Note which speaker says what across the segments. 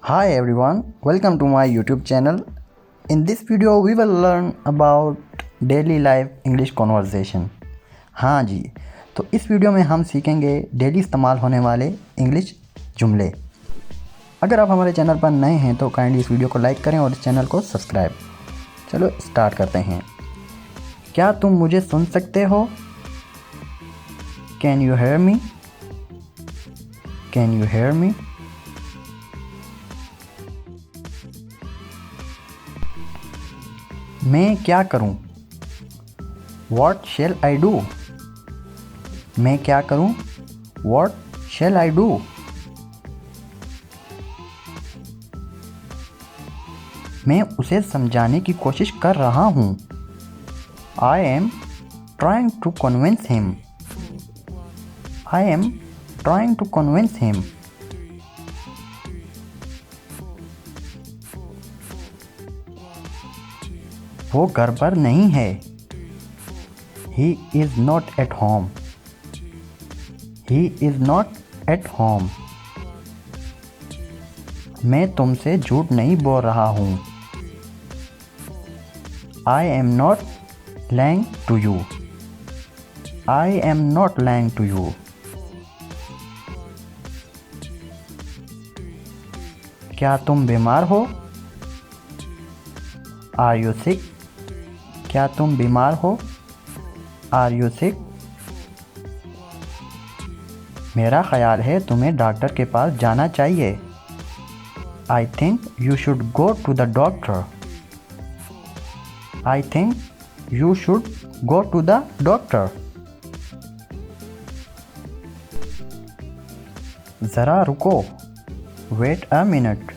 Speaker 1: Hi everyone, welcome to my YouTube channel. In this video we will learn about daily life English conversation. हाँ जी, तो इस video में हम सीखेंगे daily इस्तेमाल होने वाले इंग्लिश जुमले। अगर आप हमारे चैनल पर नए हैं तो काइंडली इस वीडियो को लाइक करें और इस चैनल को सब्सक्राइब। चलो स्टार्ट करते हैं। क्या तुम मुझे सुन सकते हो? Can you hear me? Can you hear me? मैं क्या करूं? What shall I do? मैं क्या करूं? What shall I do? मैं उसे समझाने की कोशिश कर रहा हूं। I am trying to convince him. I am trying to convince him. वो घर पर नहीं है। He is not at home. He is not at home. मैं तुमसे झूठ नहीं बोल रहा हूँ। I am not lying to you. I am not lying to you. क्या तुम बीमार हो? Are you sick? क्या तुम बीमार हो? Are you sick? मेरा ख्याल है तुम्हें डॉक्टर के पास जाना चाहिए। I think you should go to the doctor. I think you should go to the doctor. ज़रा रुको। Wait a minute.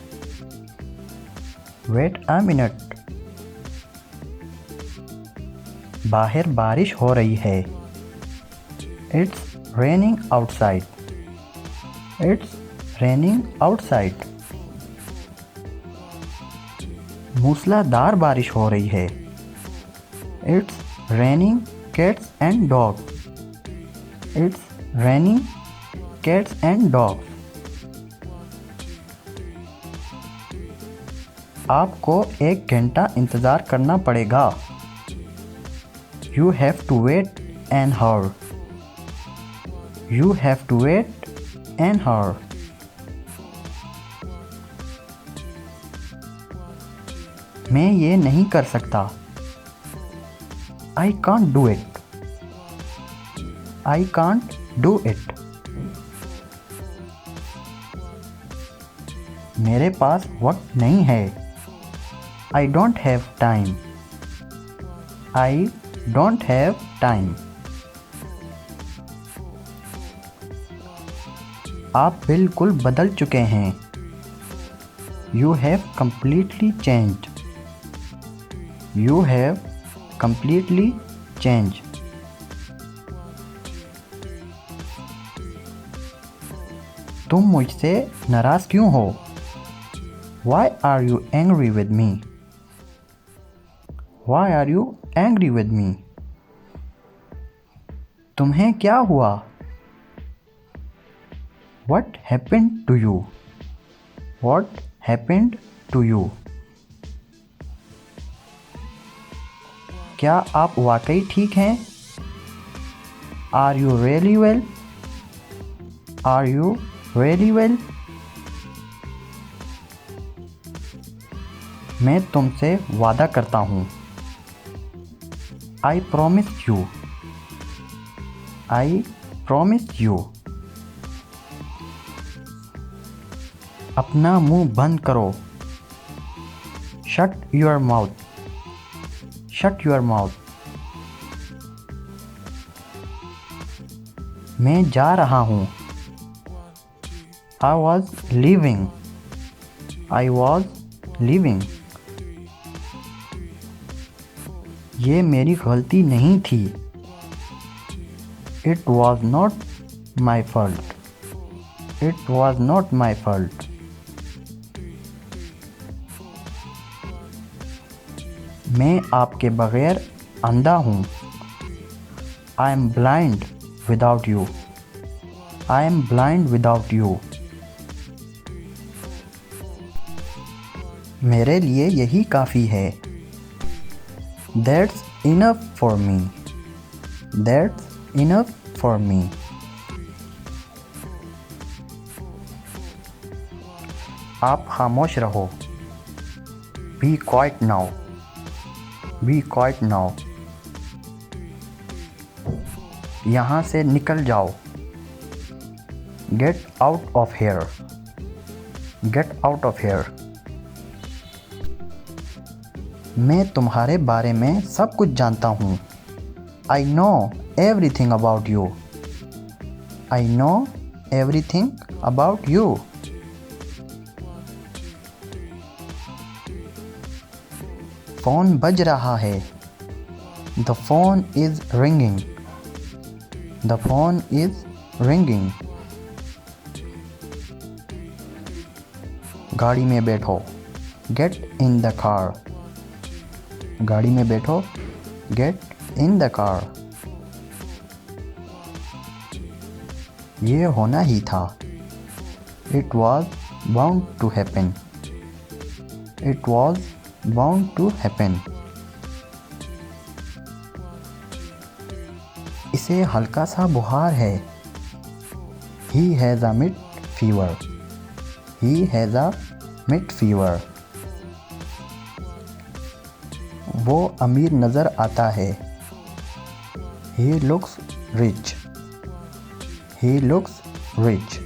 Speaker 1: Wait a minute. बाहर बारिश हो रही है। It's raining outside. It's raining outside. मूसलाधार बारिश हो रही है। It's raining cats and dogs. It's raining cats and dogs. आपको 1 घंटा इंतज़ार करना पड़ेगा। You have to wait an hour. You have to wait an hour. मैं ये नहीं कर सकता। I can't do it. I can't do it. मेरे पास वक्त नहीं है। I don't have time. I don't have time. आप बिल्कुल बदल चुके हैं। You have completely changed. You have completely changed. तुम मुझसे नाराज़ क्यों हो? Why are you angry with me? Why are you angry with me? तुम्हें क्या हुआ? What happened to you? What happened to you? क्या आप वाकई ठीक हैं? Are you really well? Are you really well? मैं तुमसे वादा करता हूँ। I promise you. I promise you. अपना मुंह बंद करो। Shut your mouth. Shut your mouth. मैं जा रहा हूँ। I was leaving. I was leaving. ये मेरी गलती नहीं थी। It was not my fault. It was not my fault. मैं आपके बगैर अंधा हूँ। I am blind without you. I am blind without you. मेरे लिए यही काफ़ी है। That's enough for me. That's enough for me. आप खामोश रहो। Be quiet now. Be quiet now. यहाँ से निकल जाओ। Get out of here. Get out of here. मैं तुम्हारे बारे में सब कुछ जानता हूँ। I know everything about you. I know everything about you. Phone बज रहा है। The phone is ringing. The phone is ringing. गाड़ी में बैठो। Get in the car. गाड़ी में बैठो। Get in the car. ये होना ही था। It was bound to happen. It was bound to happen. इसे हल्का सा बुखार है। He has a mid fever. He has a mid fever. वो अमीर नज़र आता है। He looks rich. He looks rich.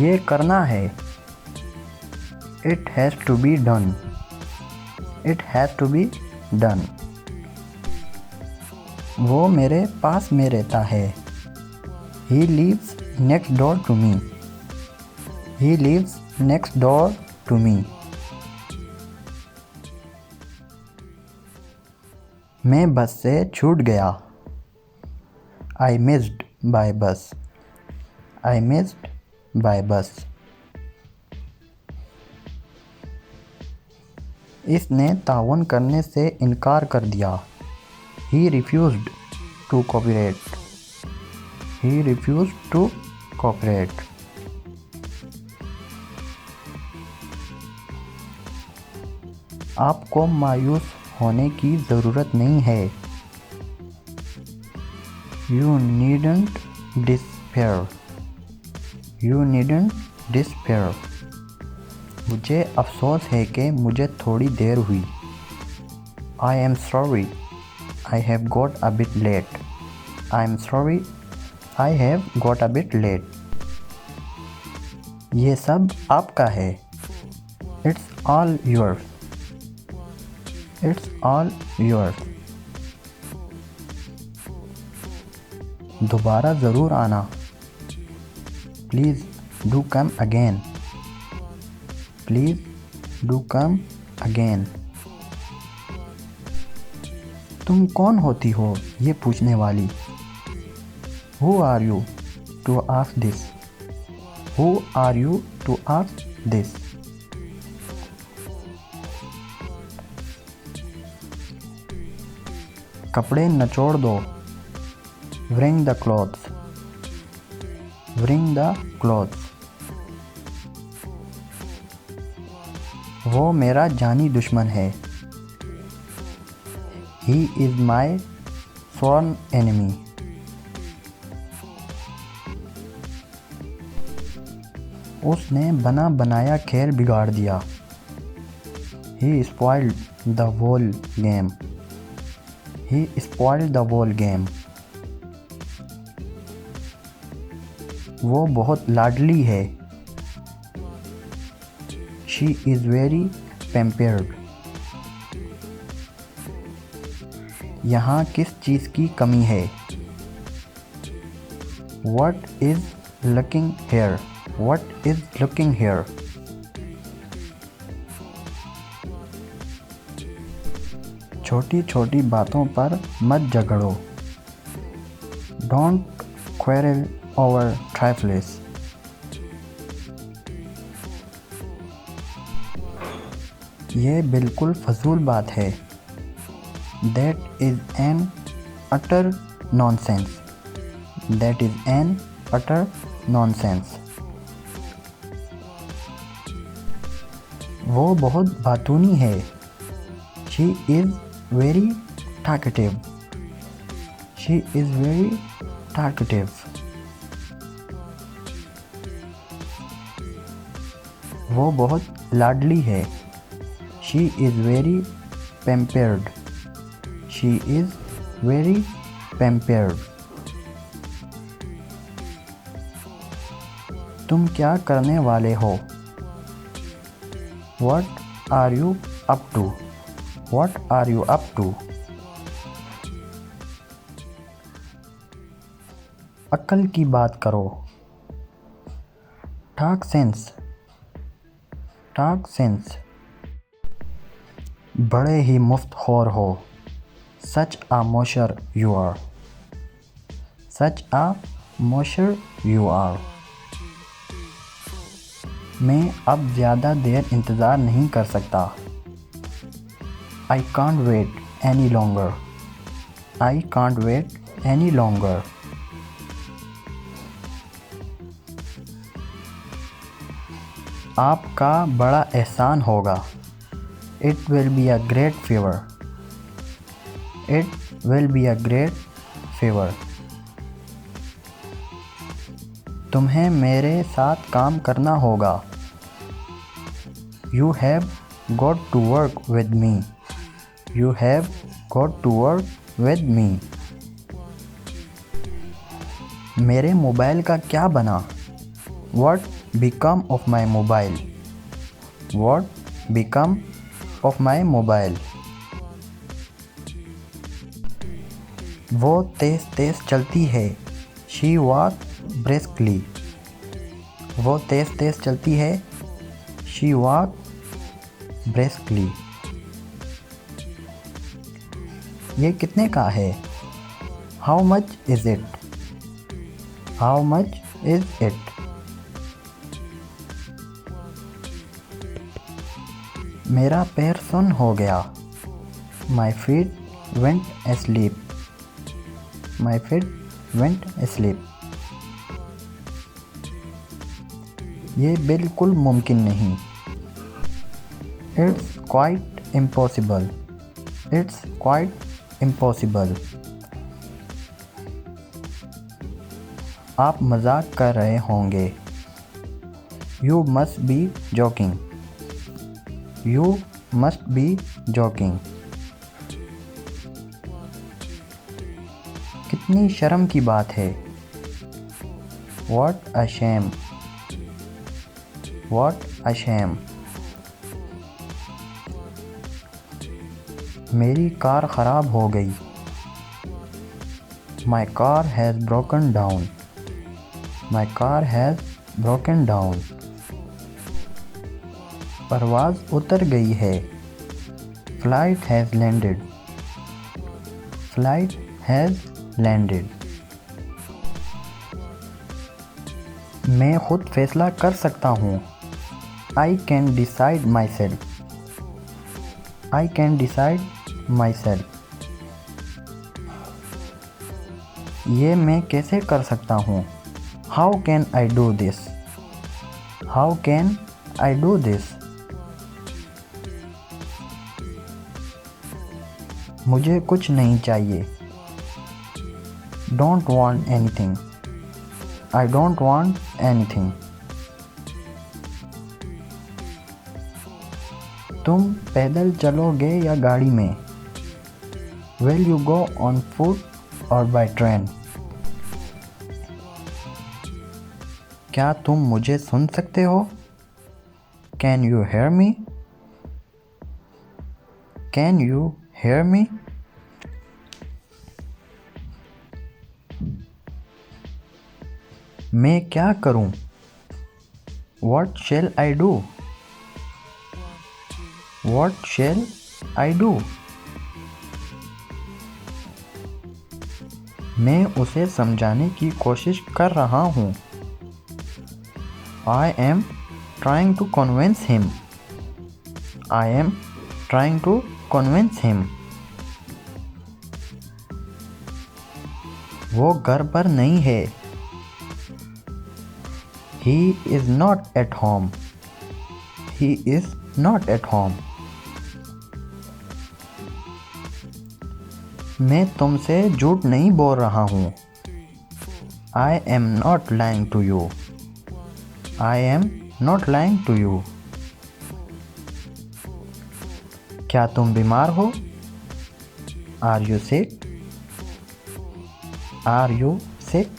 Speaker 1: ये करना है। It has to be done. It has to be done. वो मेरे पास में रहता है। He lives next door to me. He lives next door to me. मैं बस से छूट गया। I missed by bus. I missed by bus. इसने ताउन करने से इनकार कर दिया। He refused to cooperate. He refused to cooperate. आपको मायूस होने की ज़रूरत नहीं है। You needn't despair. You needn't despair. मुझे अफसोस है कि मुझे थोड़ी देर हुई। I am sorry. I have got a bit late. I am sorry. I have got a bit late. ये सब आपका है। It's all yours. It's all yours. दोबारा ज़रूर आना। Please do come again. Please do come again. तुम कौन होती हो ये पूछने वाली? Who are you to ask this? Who are you to ask this? कपड़े नचोड़ दो। Wring the clothes. Wring the clothes. वो मेरा जानी दुश्मन है। He is my sworn enemy. उसने बना बनाया खेल बिगाड़ दिया। He spoiled the whole game. He spoiled the whole game. वो बहुत लाडली है। She is very pampered. यहाँ किस चीज़ की कमी है? What is lacking here? What is lacking here? छोटी छोटी बातों पर मत झगड़ो। Don't quarrel over trifles. ये बिल्कुल फजूल बात है। That is an utter nonsense. That is an utter nonsense. वो बहुत बातूनी है। She is very talkative. She is very talkative. वो बहुत लाडली है। She is very pampered. She is very pampered. तुम क्या करने वाले हो? What are you up to? What are you up to? अक्ल की बात करो। Talk sense. Talk sense. बड़े ही मुफ्तखोर हो। Such a mosher you are. Such a mosher you are. मैं अब ज़्यादा देर इंतज़ार नहीं कर सकता। I can't wait any longer. I can't wait any longer. आपका बड़ा एहसान होगा। It will be a great favor. It will be a great favor. तुम्हें मेरे साथ काम करना होगा। You have got to work with me. You have got to work with me. मेरे मोबाइल का क्या बना? What become of my mobile? What become of my mobile? वो तेज़ तेज़ चलती है। She walks briskly. वो तेज़ तेज़ चलती है। She walks briskly. ये कितने का है? How much is it? How much is it? मेरा पैर सुन्न हो गया। My feet went asleep. My feet went asleep. ये बिल्कुल मुमकिन नहीं। It's quite impossible. It's quite impossible. आप मजाक कर रहे होंगे। You must be joking. You must be joking. कितनी शर्म की बात है। What a shame. What a shame. मेरी कार ख़राब हो गई। My car has broken down. My car has broken down. परवाज़ उतर गई है। Flight has landed. Flight has landed. मैं खुद फैसला कर सकता हूँ। I can decide myself. I can decide myself. ये मैं कैसे कर सकता हूँ? How can I do this? How can I do this? मुझे कुछ नहीं चाहिए। Don't want anything. I don't want anything. तुम पैदल चलोगे या गाड़ी में? Will you go on foot or by train? क्या तुम मुझे सुन सकते हो? Can you hear me? Can you hear me? मैं क्या करूं? What shall I do? What shall I do? मैं उसे समझाने की कोशिश कर रहा हूँ। I am trying to convince him. I am trying to convince him. वो घर पर नहीं है। He is not at home. He is not at home. मैं तुमसे झूठ नहीं बोल रहा हूँ। I am not lying to you. I am not lying to you. क्या तुम बीमार हो? Are you sick? Are you sick?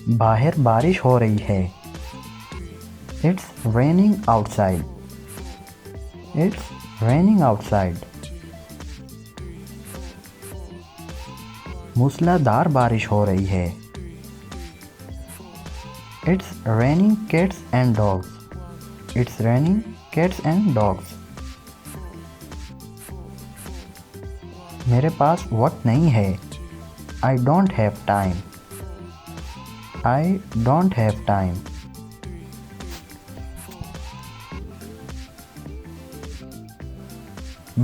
Speaker 1: बाहर बारिश हो रही है। It's raining outside. It's raining outside. मूसलाधार बारिश हो रही है। It's raining cats and dogs. It's raining cats and dogs. मेरे पास वक्त नहीं है। I don't have time. I don't have time.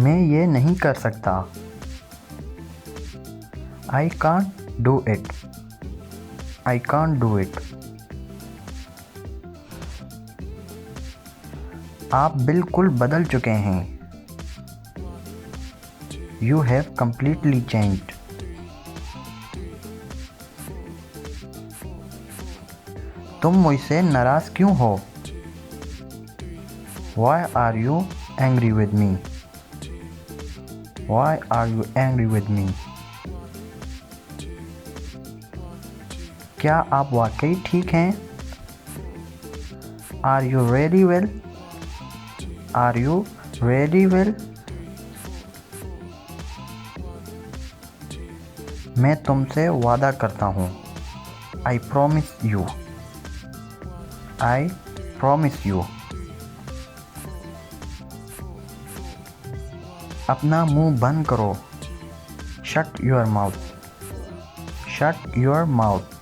Speaker 1: मैं ये नहीं कर सकता। I can't do it. I can't do it. आप बिल्कुल बदल चुके हैं। You have completely changed. तुम मुझसे नाराज क्यों हो? Why are you angry with me? Why are you angry with me? क्या आप वाकई ठीक हैं? Are you really well? Are you really well? मैं तुमसे वादा करता हूँ। I promise you. I promise you. अपना मुंह बंद करो। Shut your mouth. Shut your mouth.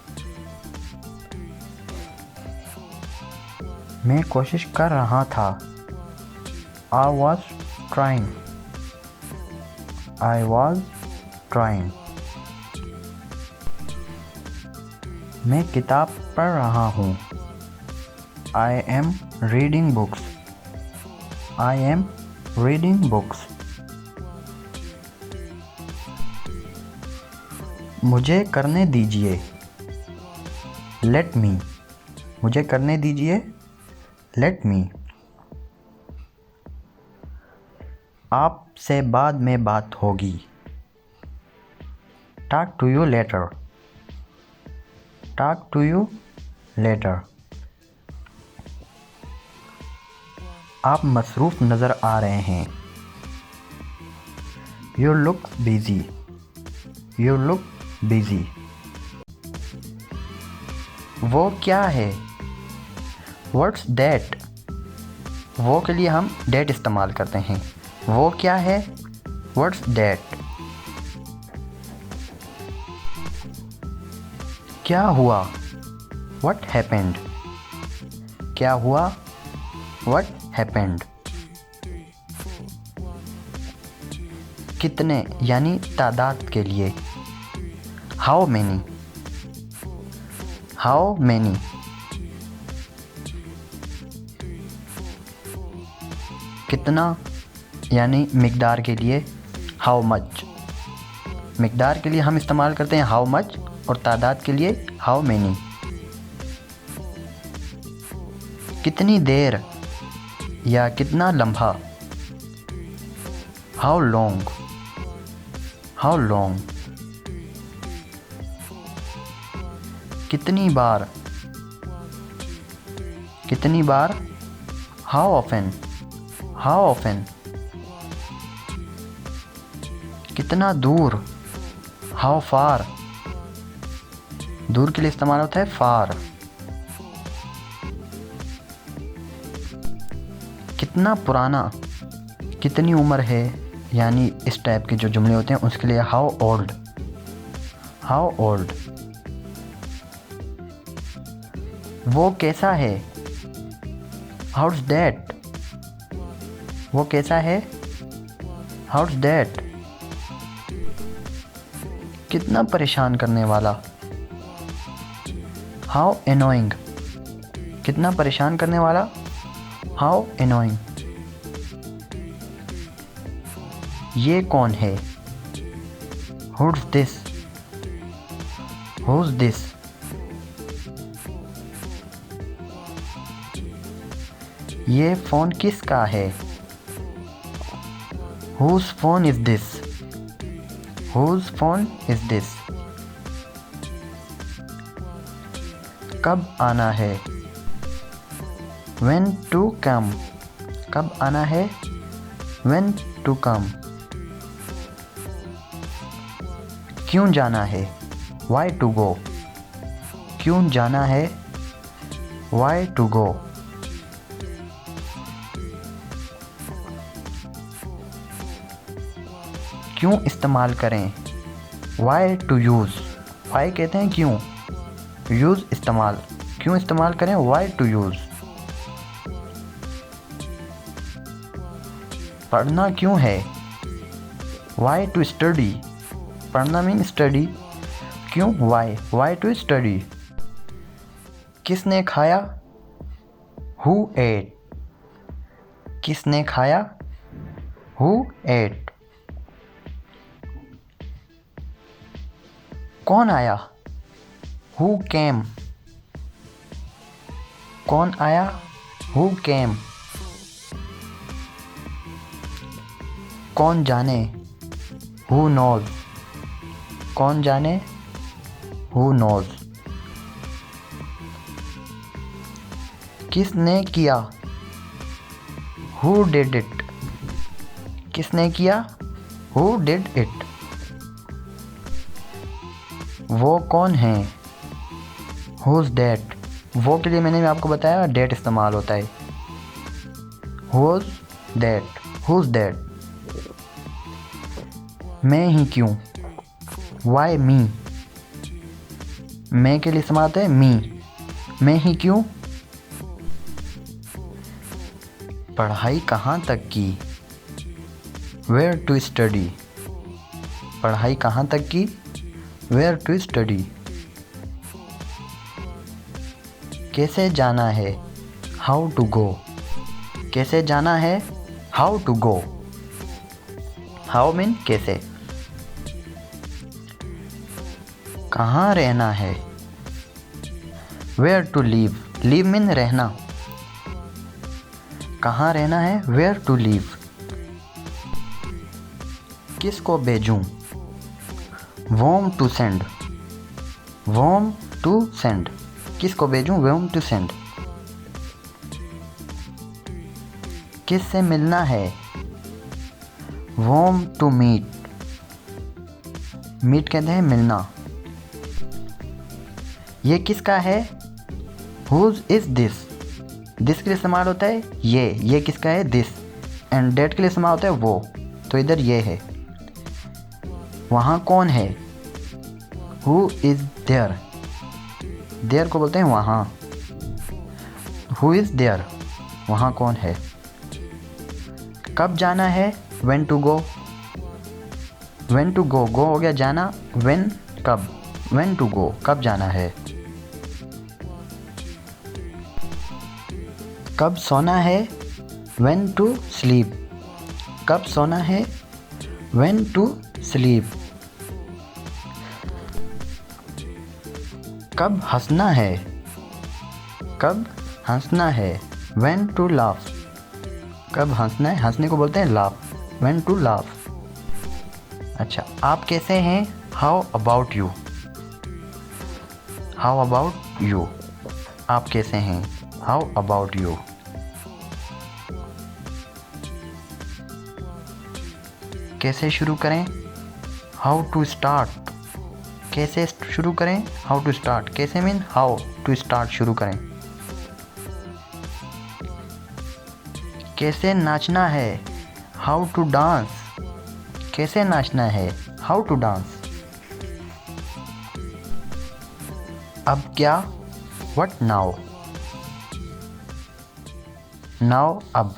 Speaker 1: मैं कोशिश कर रहा था। I was trying. I was trying. मैं किताब पढ़ रहा हूँ। I am reading books. I am reading books. मुझे करने दीजिए। Let me. मुझे करने दीजिए। Let me. आपसे बाद में बात होगी। Talk to you later. Talk to you later. आप मसरूफ़ नज़र आ रहे हैं। You look busy. You look busy. वो क्या है? What's that? वो के लिए हम that इस्तेमाल करते हैं। वो क्या है? What's that? क्या हुआ? What happened? क्या हुआ? What happened? कितने यानी तादाद के लिए। How many? How many? कितना यानी मिकदार के लिए। How much? मिकदार के लिए हम इस्तेमाल करते हैं how much और तादाद के लिए how many. कितनी देर या कितना लम्हा। How long? How long? कितनी बार। कितनी बार। How often? How often? कितना दूर। How far? दूर के लिए इस्तेमाल होता है far. कितना पुराना। कितनी उम्र है यानी इस टाइप के जो जुमले होते हैं उसके लिए how old. How old? वो कैसा है। How's that? वो कैसा है। How's that? कितना परेशान करने वाला। हाउ एनोइंग, कितना परेशान करने वाला, हाउ एनोइंग। ये कौन है, हुड्स दिस, हुज दिस। ये फ़ोन किसका है, whose phone is this, whose phone is this. कब आना है, when to come, कब आना है, when to come। क्यों जाना है, why to go, क्यों जाना है, why to go। क्यों इस्तेमाल करें, why to use, why कहते हैं क्यों, यूज़ इस्तेमाल, क्यों इस्तेमाल करें, why to use। पढ़ना क्यों है, why to study, पढ़ना मीन स्टडी, क्यों, why to study। किसने खाया, who ate, किसने खाया, who ate। कौन आया, who came, कौन आया, who came। कौन जाने, who knows, कौन जाने, who knows। किसने किया, who did it, किसने किया, who did it। वो कौन है, who's that, वो के लिए मैंने आपको बताया डेट इस्तेमाल होता है, who's that, who's that। मैं ही क्यों, why me, मैं के लिए इस्तेमाल होता है मी, मैं ही क्यों। पढ़ाई कहाँ तक की, where to study, पढ़ाई कहाँ तक की, where to study। कैसे जाना है, how to go, कैसे जाना है, how to go। how mean कैसे। कहाँ रहना है, where to live, live mean रहना, कहाँ रहना है, where to live। किसको भेजूं, whom to send, whom to send, किसको भेजूं, whom to send। किससे मिलना है, whom to meet, meet कहते हैं मिलना। ये किसका है, whose is this, this के लिए इस्तेमाल होता है ये किसका है, this, एंड that के लिए इस्तेमाल होता है वो, तो इधर ये है। वहाँ कौन है, who is there, there को बोलते हैं वहाँ, who is there, वहाँ कौन है। कब जाना है, when to go, when to go, go हो गया जाना, when कब, when to go कब जाना है। कब सोना है, when to sleep, कब सोना है, when to sleep। कब हंसना है, कब हंसना है, when to laugh, कब हंसना है, हंसने को बोलते हैं laugh, when to laugh। अच्छा, आप कैसे हैं, how about you, how about you, आप कैसे हैं, how about you। कैसे शुरू करें, how to start, कैसे शुरू करें, how to start, कैसे मीन how to start शुरू करें। कैसे नाचना है, how to dance, कैसे नाचना है, how to dance। अब क्या, what now, now अब।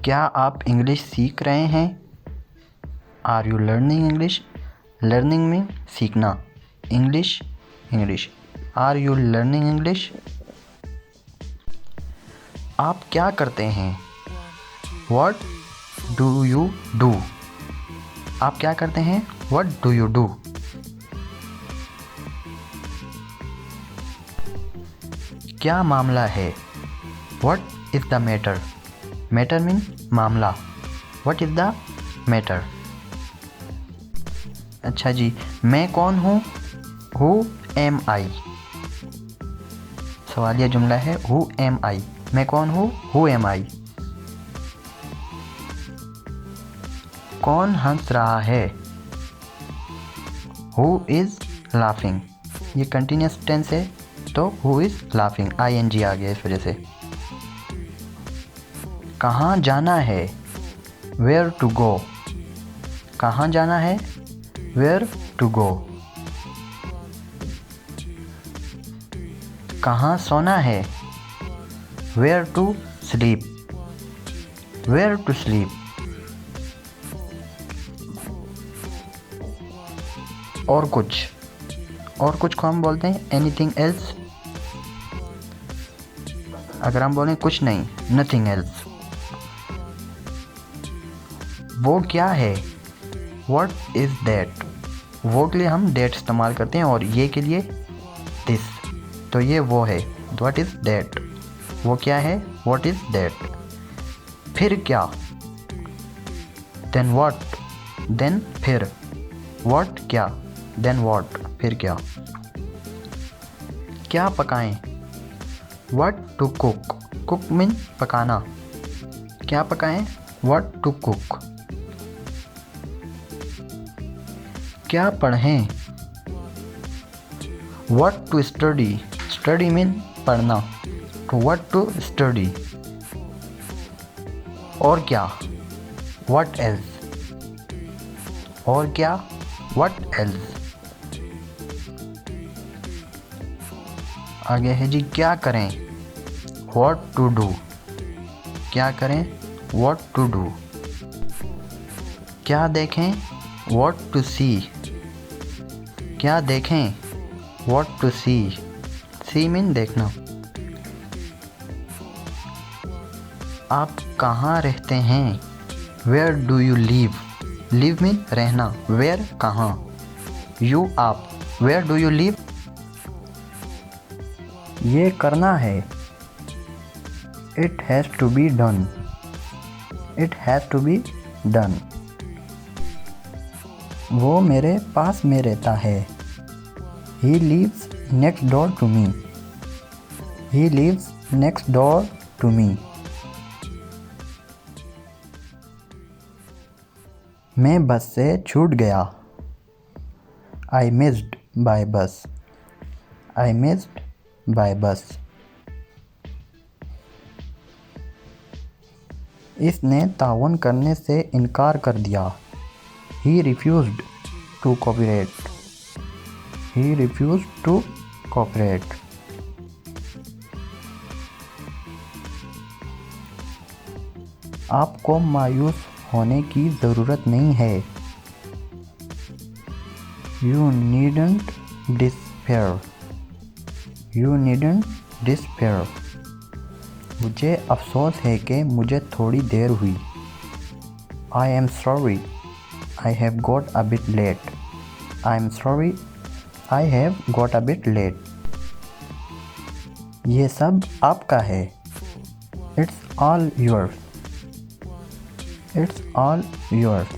Speaker 1: क्या आप इंग्लिश सीख रहे हैं, are you learning English, learning में सीखना, English English. Are you learning English? आप क्या करते हैं? What do you do? आप क्या करते हैं? What do you do? क्या मामला है? What is the matter? Matter mean मामला। What is the matter? अच्छा जी, मैं कौन हूँ? Who am I. सवालिया जुमला है हु एम आई। मैं कौन हूँ? Who am I. कौन हंस रहा है? Who is laughing. ये कंटिन्यूस टेंस है तो who is laughing, I N G आ गया इस वजह से। कहाँ जाना है? Where to go. कहाँ जाना है? Where to go. कहाँ सोना है? Where to sleep. Where to sleep. और कुछ को हम बोलते हैं एनीथिंग एल्स। अगर हम बोलें कुछ नहीं, नथिंग एल्स। वो क्या है? What is that. वो के लिए हम दैट इस्तेमाल करते हैं और ये के लिए दिस। तो ये वो है, व्हाट इज़ दैट। वो क्या है? What is that. फिर क्या? Then what. देन फिर। व्हाट क्या? देन व्हाट फिर क्या? क्या पकाएं? What to cook. Cook mean पकाना। क्या पकाएं? What to cook. क्या पढ़ें? What to study. Study mean पढ़ना, तो व्हाट टू स्टडी। और क्या? What else. और क्या? What else. आगे है जी क्या करें? What to do. क्या करें? What to do. क्या देखें? व्हाट टू सी। क्या देखें? What to see. See mean देखना। आप कहाँ रहते हैं? Where do you live. Live mean रहना, वेयर कहाँ। यू आप। Where do you live. ये करना है। It has to be done. It has to be done. वो मेरे पास में रहता है। He lives next door to me. He lives next door to me. मैं बस से छूट गया। आई मिस्ड बाय बस। आई मिस्ड बाय बस। इसने ताउन करने से इनकार कर दिया। He refused to cooperate. He refused to cooperate. आपको मायूस होने की ज़रूरत नहीं है। You needn't despair. You needn't despair. मुझे अफसोस है कि मुझे थोड़ी देर हुई। I am sorry I have got a bit late. I am sorry I have got a bit late. ये सब आपका है। It's all yours. It's all yours.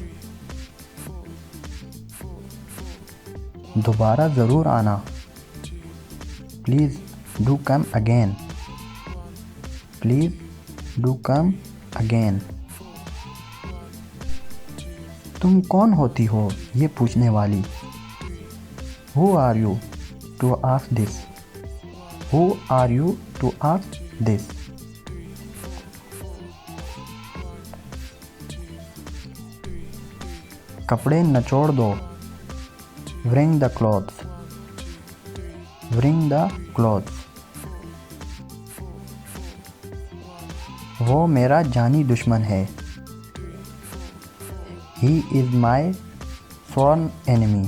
Speaker 1: दोबारा ज़रूर आना। Please do come again. Please do come again. तुम कौन होती हो ये पूछने वाली। Who are you to ask this. Who are you to ask this. कपड़े नचोड़ दो। Wring the clothes. Wring the clothes. वो मेरा जानी दुश्मन है। He is my sworn enemy.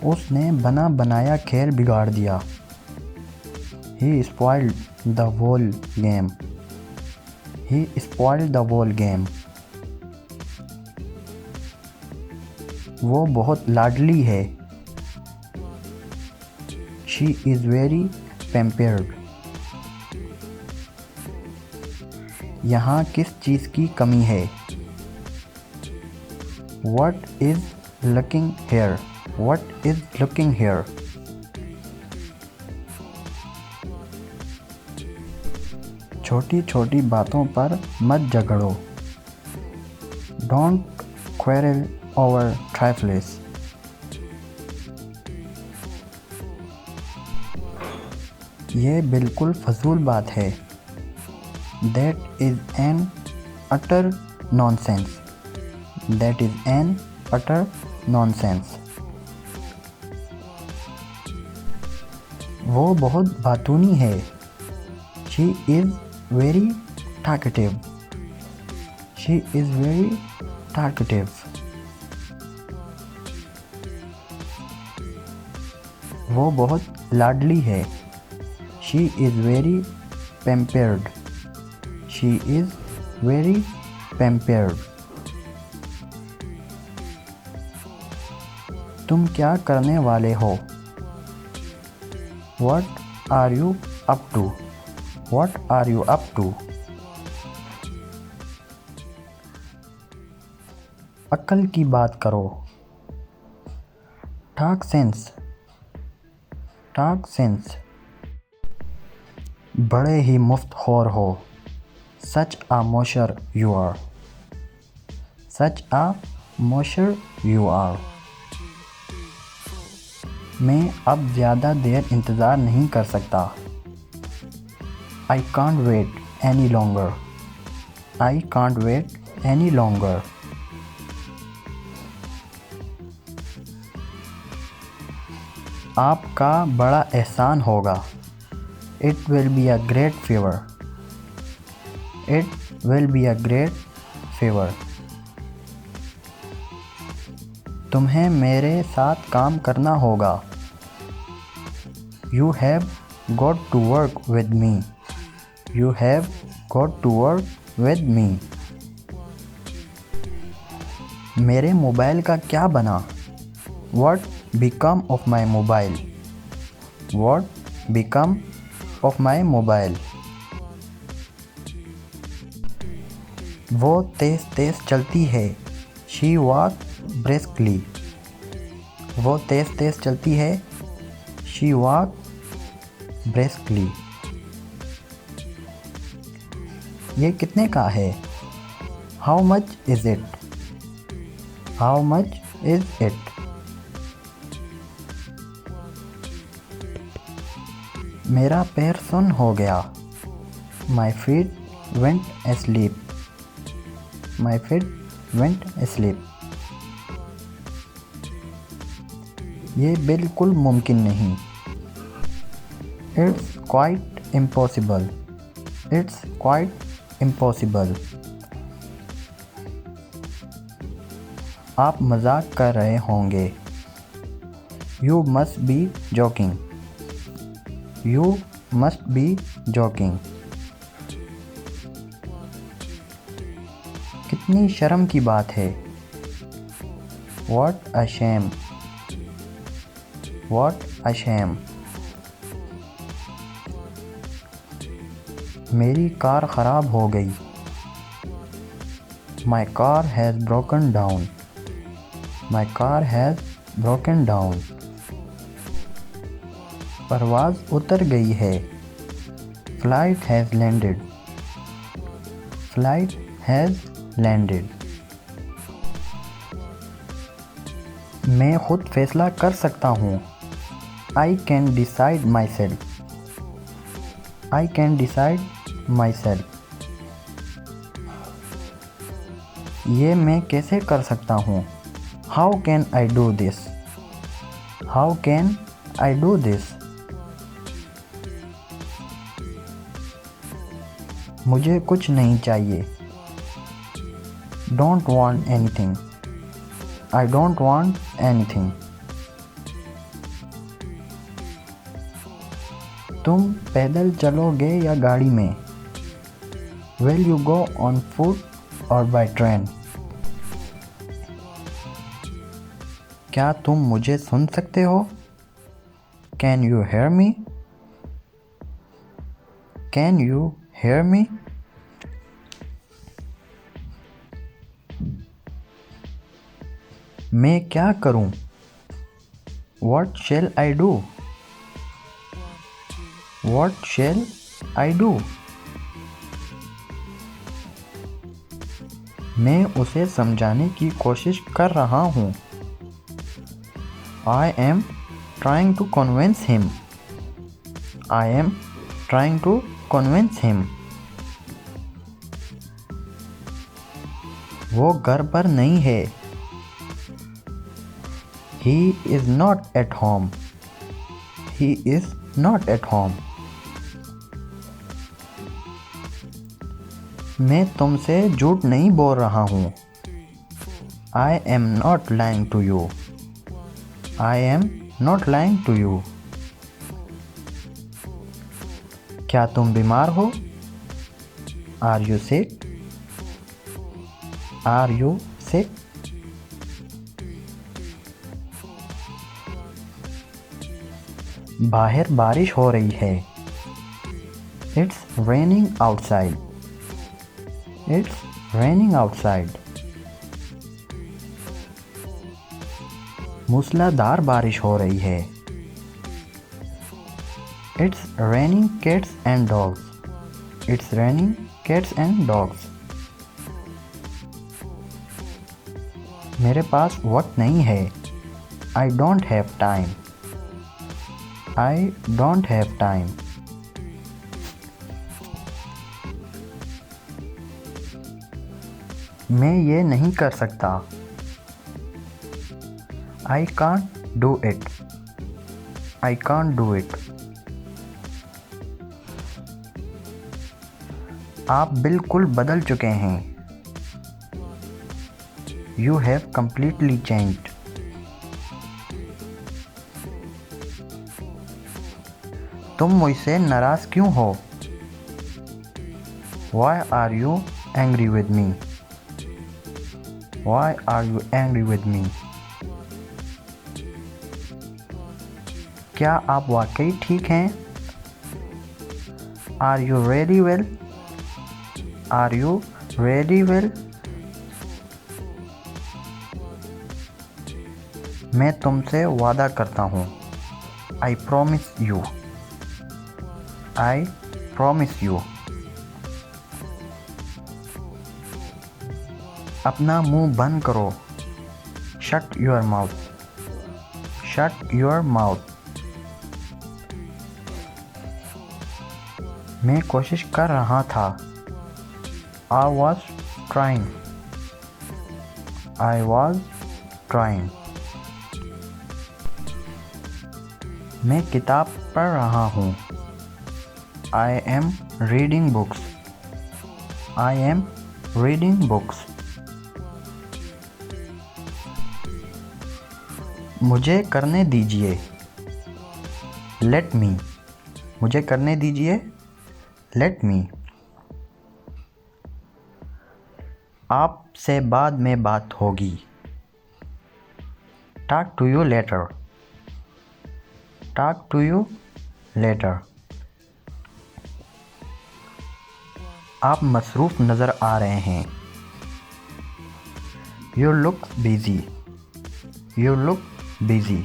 Speaker 1: उसने बना बनाया खेल बिगाड़ दिया। He spoiled the whole game. He spoiled the whole game. वो बहुत लाडली है। She is very pampered. यहाँ किस चीज़ की कमी है? What is lacking here? What is lacking here? छोटी छोटी बातों पर मत झगड़ो। Don't quarrel over trifles. ये बिल्कुल फजूल बात है। That is an utter nonsense. That is an utter nonsense. वो बहुत बातूनी है। She is very talkative. She is very talkative. वो बहुत लाडली है। She is very pampered. She is very pampered. तुम क्या करने वाले हो? What are you up to? What are you up to? अक्ल की बात करो। Talk sense. Talk sense. बड़े ही मुफ्तखोर हो। Such a mosher you are. Such a mosher you are. मैं अब ज़्यादा देर इंतज़ार नहीं कर सकता। I can't wait any longer. I can't wait any longer. आपका बड़ा एहसान होगा। It will be a great favor. It will be a great favor. तुम्हें मेरे साथ काम करना होगा। You have got to work with me. You have got to work with me. मेरे मोबाइल का क्या बना? What become of my mobile? What become of my mobile? वो तेज़ तेज़ चलती है। She walks briskly. वो तेज़ तेज़ चलती है। She walks briskly. ये कितने का है? How much is it? How much is it? मेरा पैर सुन्न हो गया। My feet went asleep. My feet went asleep. ये बिल्कुल मुमकिन नहीं। It's quite impossible. It's quite impossible. आप मजाक कर रहे होंगे। You must be joking. You must be joking. कितनी शर्म की बात है। What a shame. What a shame. मेरी कार ख़राब हो गई। My car has broken down. My car has broken down. परवाज़ उतर गई है। Flight has landed. Flight has landed. मैं खुद फैसला कर सकता हूँ। I can decide myself. I can decide myself. ये मैं कैसे कर सकता हूँ? How can I do this? How can I do this? मुझे कुछ नहीं चाहिए। Don't want anything. I don't want anything. तुम पैदल चलोगे या गाड़ी में? Will you go on foot और बाय ट्रेन? क्या तुम मुझे सुन सकते हो? Can you hear me? Can you hear me? मैं क्या करूं? What shall I do? What shall I do? मैं उसे समझाने की कोशिश कर रहा हूँ। I am trying to convince him. I am trying to convince him. वो घर पर नहीं है। He is not at home. He is not at home. मैं तुमसे झूठ नहीं बोल रहा हूँ। I am not lying to you. I am not lying to you. क्या तुम बीमार हो? Are you sick? Are you sick? बाहर बारिश हो रही है। It's raining outside. It's raining outside. मूसलाधार बारिश हो रही है। It's raining cats and dogs. It's raining cats and dogs. मेरे पास वक्त नहीं है। I don't have time. I don't have time. मैं ये नहीं कर सकता। I can't do it. I can't do it. आप बिल्कुल बदल चुके हैं। You have completely changed. तुम मुझसे नाराज़ क्यों हो? Why are you angry with me? Why are you angry with me? क्या आप वाकई ठीक हैं? Are you really well? Are you really well? मैं तुमसे वादा करता हूँ। I promise you. I promise you. अपना मुंह बंद करो। Shut your mouth. Shut your mouth. मैं कोशिश कर रहा था। I was trying. I was trying. मैं किताब पढ़ रहा हूँ। I am reading books. I am reading books. मुझे करने दीजिए। Let me. मुझे करने दीजिए। Let me. आपसे बाद में बात होगी। Talk to you later. Talk to you later. आप मसरूफ़ नज़र आ रहे हैं। You look busy. You look busy.